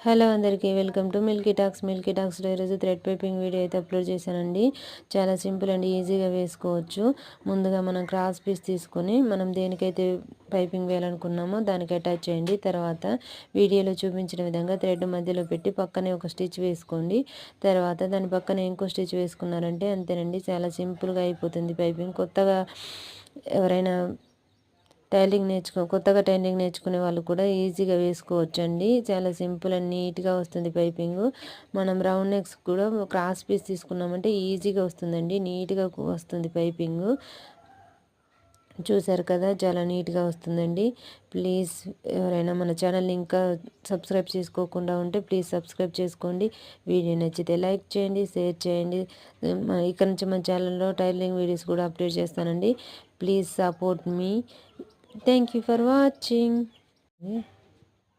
Hello అందరికీ welcome to Milky టాక్స్లో ఈరోజు thread piping video అయితే అప్లోడ్ చేశానండి. చాలా సింపుల్ అండి, ఈజీగా వేసుకోవచ్చు. ముందుగా మనం క్రాస్ పీస్ తీసుకొని మనం దేనికైతే పైపింగ్ వేయాలనుకున్నామో దానికి అటాచ్ చేయండి. తర్వాత వీడియోలో చూపించిన విధంగా థ్రెడ్ మధ్యలో పెట్టి పక్కనే ఒక స్టిచ్ వేసుకోండి. తర్వాత దాని పక్కన ఇంకో స్టిచ్ వేసుకున్నారంటే అంతేనండి, చాలా సింపుల్గా అయిపోతుంది పైపింగ్. ఎవరైనా కొత్తగా టైలరింగ్ నేర్చుకునే వాళ్ళు కూడా ఈజీగా వేసుకోవచ్చండి. చాలా సింపుల్ అండ్ నీట్గా వస్తుంది పైపింగ్. మనం రౌండ్ నెక్స్ కూడా క్రాస్ పీస్ తీసుకున్నామంటే ఈజీగా వస్తుందండి, నీట్గా వస్తుంది పైపింగ్. చూసారు కదా, చాలా నీట్గా వస్తుందండి. ప్లీజ్ ఎవరైనా మన ఛానల్ని ఇంకా సబ్స్క్రైబ్ చేసుకోకుండా ఉంటే ప్లీజ్ సబ్స్క్రైబ్ చేసుకోండి. వీడియో నచ్చితే లైక్ చేయండి, షేర్ చేయండి. ఇక్కడ నుంచి మన ఛానల్లో టైలరింగ్ వీడియోస్ కూడా అప్లోడ్ చేస్తానండి. Please support me. Thank you for watching.